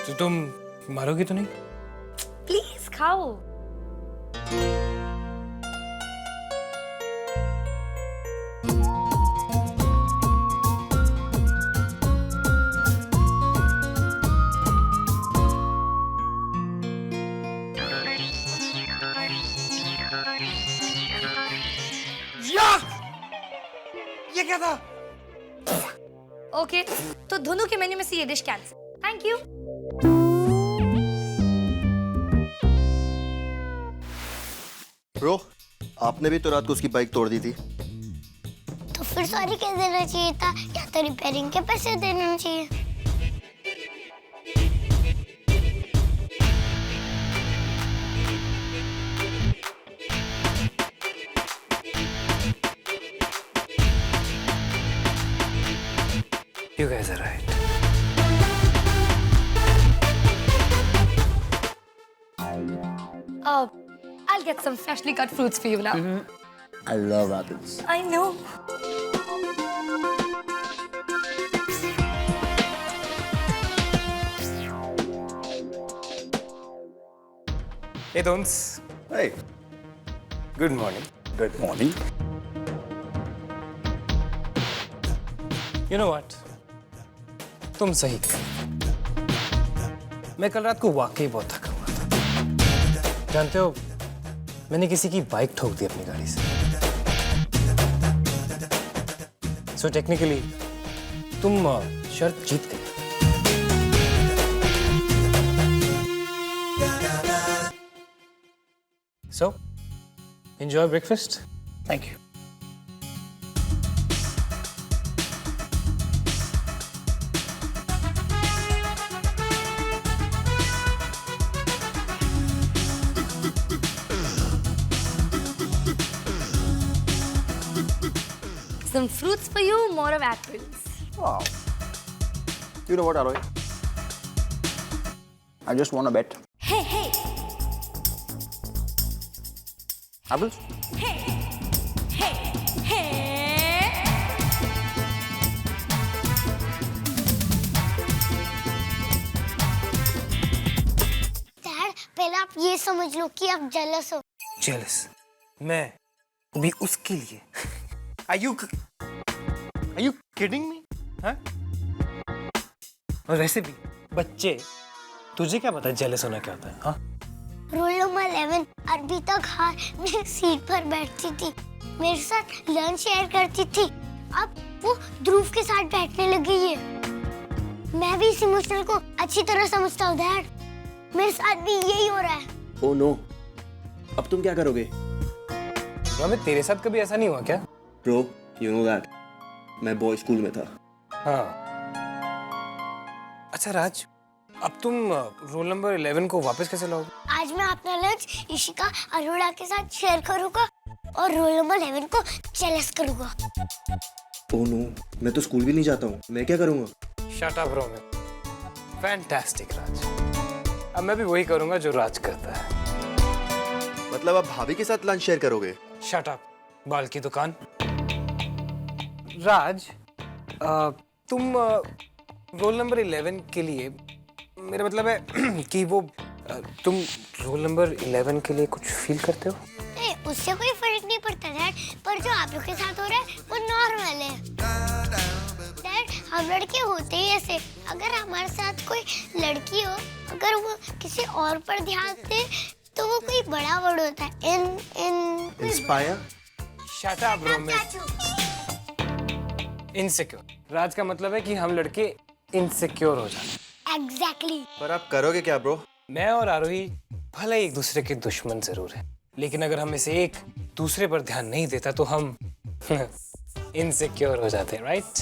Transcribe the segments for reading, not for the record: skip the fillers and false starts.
तो तुम मारोगी तो नहीं? प्लीज खाओ। ये क्या था? ओके, तो दोनों के मेन्यू में से ये dish cancel. Thank you. Bro, आपने भी तो रात को उसकी बाइक तोड़ दी थी। तो फिर सॉरी कह देना चाहिए था, या तो रिपेयरिंग के पैसे देना चाहिए। You guys are right. I'll get some freshly cut fruits for you now. I love apples. I know. Hey Dons. Hey, Good morning. good morning. You know what? तुम सही कह। मैं कल रात को वाकई बहुत थका हुआ था। जानते हो, मैंने किसी की बाइक ठोक दी अपनी गाड़ी से। So technically, तुम शर्त जीत गए। So, enjoy breakfast. Thank you. Some fruits for you, more of apples. Wow. You know what, Aroy? I just want to bet. Hey, hey, Apples? hey, hey, hey. Dad, पहले आप ये समझ लो कि आप jealous हो। Jealous. मैं भी उसके लिए। Are you kidding me? हाँ? और वैसे भी बच्चे, तुझे क्या पता जेलस होना क्या होता है? हाँ? रोल नंबर 11 अरबी तक हार मेरी सीट पर बैठती थी, मेरे साथ लंच शेयर करती थी। अब वो ध्रुव के साथ बैठने लगी है। मैं भी इस इमोशनल को अच्छी तरह समझता हूँ डैड। मेरे साथ भी यही हो रहा है। ओह नो, अब तुम क्या करोगे? हमें तेरे साथ कभी ऐसा नहीं हुआ क्या? ब्रो, यू नो दैट मैं बॉय स्कूल में था। हाँ। अच्छा राज, अब तुम रोल नंबर 11 को वापस कैसे लाओगे? आज मैं अपना लंच इशिका अरोड़ा के साथ शेयर करूंगा और रोल नंबर 11 को जेलस करूंगा। ओह नो, मैं तो स्कूल भी नहीं जाता हूँ, मैं क्या करूँगा? Shut up Romeo. फैंटास्टिक राज। अब मैं भी वही करूंगा जो राज करता है। मतलब आप भाभी के साथ लंच शेयर करोगे? शट अप, बाल की दुकान। राज, तुम रोल नंबर 11 के लिए, मेरा मतलब है कि वो तुम रोल नंबर 11 के लिए कुछ फील करते हो? नहीं, उससे कोई फर्क नहीं पड़ता डैड, पर जो आप लोग के साथ हो रहा है वो नॉर्मल है। डैड, हम लड़के होते ही ऐसे। अगर हमारे साथ कोई लड़की हो, अगर वो किसी और पर ध्यान दे तो वो कोई बड़ा वर्ड होता है। Inspire? Shut up Romeo. Insecure. Raj का मतलब है कि हम लड़के इनसिक्योर हो जाते। एग्जैक्टली। पर आप करोगे क्या ब्रो? मैं और आरोही भले एक दूसरे के दुश्मन जरूर हैं, लेकिन अगर हम में से एक दूसरे पर ध्यान नहीं देता तो हम इनसिक्योर हो जाते हैं, राइट?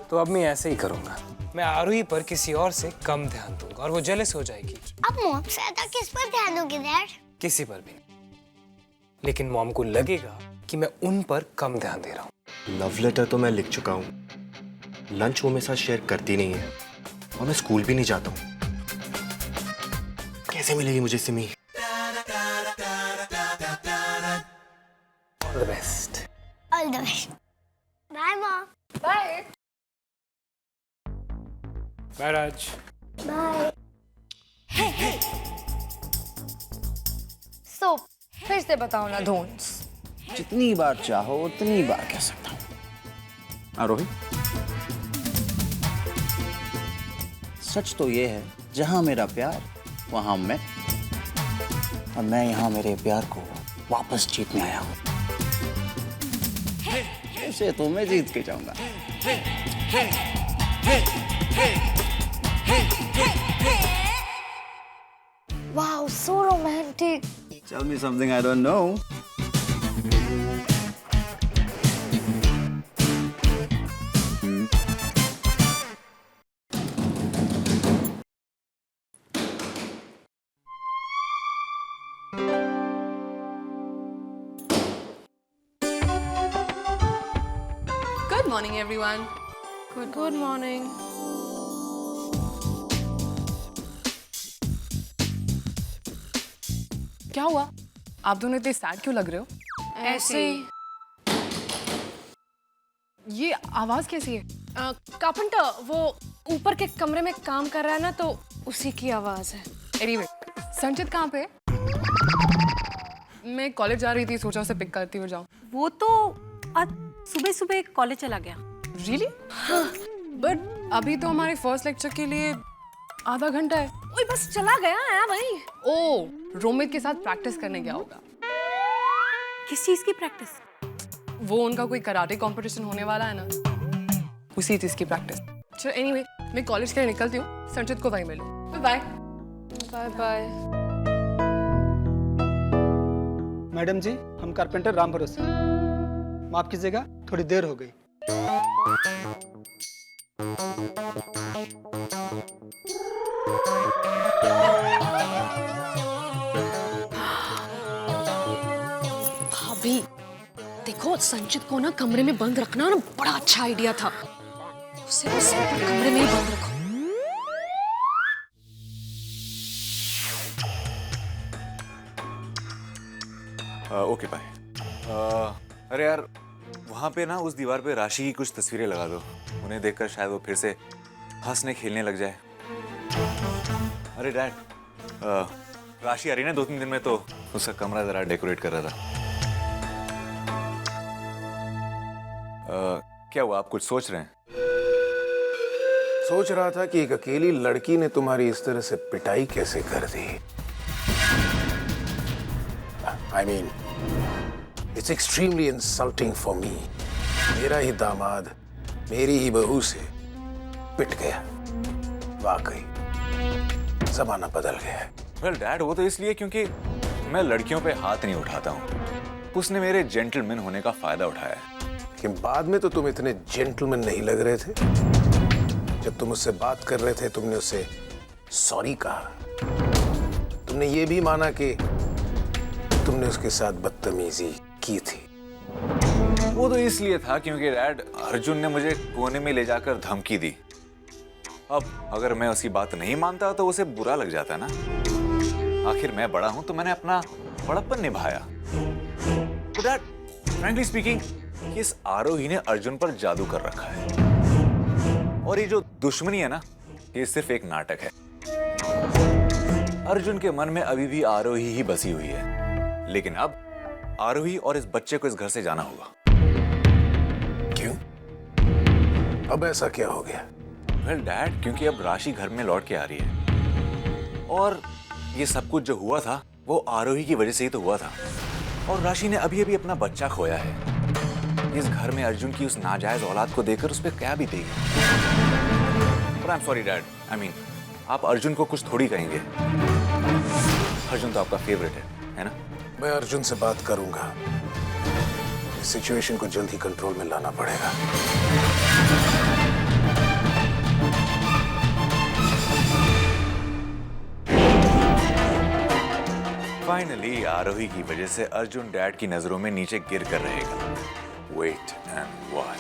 तो अब मैं ऐसे ही करूंगा। मैं आरोही पर किसी और से कम ध्यान दूंगा और वो जेलस हो जाएगी। अब मॉम से ज्यादा किस पर ध्यान दोगे डैड? किसी पर भी नहीं। लेकिन मॉम को लगेगा कि मैं उन पर कम ध्यान दे रहा हूँ। लव लेटर तो मैं लिख चुका हूँ। लंच वो मेरे साथ शेयर करती नहीं है और मैं स्कूल भी नहीं जाता हूँ। कैसे मिलेगी मुझे Simi? All the best. All the best. Bye mom. Bye. Bye Raj. Bye. So फिर से बताओ ना धोन्स। जितनी बार चाहो उतनी बार कह सकता हूँ। आरोही, सच तो ये है, जहां मेरा प्यार वहां मैं, और मैं यहाँ मेरे प्यार को वापस जीतने आया हूँ। ऐसे तो मैं जीत के जाऊंगा। Wow, so romantic. Tell me something I don't know. Good morning, everyone. Good morning. क्या हुआ? आप दोनों इतने सैड क्यों लग रहे हो? ऐसे ही। ये आवाज कैसी है? कारपेंटर वो ऊपर के कमरे में काम कर रहा है ना, तो उसी की आवाज है। Anyway, संचित कहाँ पे है? मैं कॉलेज जा रही थी, सोचा उसे पिक करती हुई जाऊं। वो तो आज सुबह सुबह कॉलेज चला गया। Really? But अभी तो हमारे फर्स्ट लेक्चर के लिए आधा घंटा है। ओए बस चला गया है भाई। ओ, रोमित के साथ प्रैक्टिस करने गया होगा। किस चीज की प्रैक्टिस? वो उनका कोई कराटे कंपटीशन होने वाला है ना, उसी चीज की प्रैक्टिस। चलो एनीवे, मैं कॉलेज के लिए निकलती हूँ, संचित को वहीं मिलूं। Bye bye bye. Madam ji, हम कारपेंटर राम भरोसे। माफ कीजिएगा, थोड़ी देर हो गई। भाभी देखो, संचित को ना कमरे में बंद रखना ना बड़ा अच्छा आइडिया था। उसे बस कमरे में ही बंद रखो। Okay bye. अरे यार, वहाँ पे ना उस दीवार पे राशि की कुछ तस्वीरें लगा दो। उन्हें देखकर शायद वो फिर से हंसने खेलने लग जाए। अरे डैड, राशि आ रही ना 2-3 दिन में, तो उसका कमरा जरा डेकोरेट कर रहा था। क्या हुआ, आप कुछ सोच रहे हैं? सोच रहा था कि एक अकेली लड़की ने तुम्हारी इस तरह से पिटाई कैसे कर दी। I mean, it's extremely insulting for me. मेरा ही दामाद मेरी ही बहू से पिट गया। वाकई जमाना बदल गया है। Well, डैड, वो तो इसलिए क्योंकि मैं लड़कियों पे हाथ नहीं उठाता हूँ। उसने मेरे जेंटलमैन होने का फायदा उठाया है। कि बाद में तो तुम इतने जेंटलमैन नहीं लग रहे थे। जब तुम उससे बात कर रहे थे, तुमने उससे सॉरी कहा। तुमने ये भी माना कि तुमने उसके साथ बदतमीजी की थी। वो तो इसलिए था क्योंकि डैड, अर्जुन ने मुझे कोने में ले जाकर धमकी दी। अब अगर मैं उसकी बात नहीं मानता तो उसे बुरा लग जाता ना। आखिर मैं बड़ा हूं तो मैंने अपना बड़प्पन निभाया। तो डैड, फ्रैंकली स्पीकिंग, इस आरोही ने अर्जुन पर जादू कर रखा है। और ये जो दुश्मनी है ना, ये सिर्फ एक नाटक है। अर्जुन के मन में अभी भी आरोही ही बसी हुई है, लेकिन अब आरोही और इस बच्चे को इस घर से जाना होगा। क्यों? अब ऐसा क्या हो गया? वेल डैड, क्योंकि अब राशि घर में लौट के आ रही है। और ये सब कुछ जो हुआ था वो आरोही की वजह से ही तो हुआ था। और राशि ने अभी अभी अपना बच्चा खोया है। इस घर में अर्जुन की उस नाजायज औलाद को देखकर उस पर क्या भी देगी। पर I am sorry dad, I mean, आप अर्जुन को कुछ थोड़ी कहेंगे। अर्जुन तो आपका फेवरेट है ना? मैं अर्जुन से बात करूंगा। इस सिचुएशन को जल्द ही कंट्रोल में लाना पड़ेगा। फाइनली आरोही की वजह से अर्जुन डैड की नजरों में नीचे गिर कर रहेगा। Wait and watch.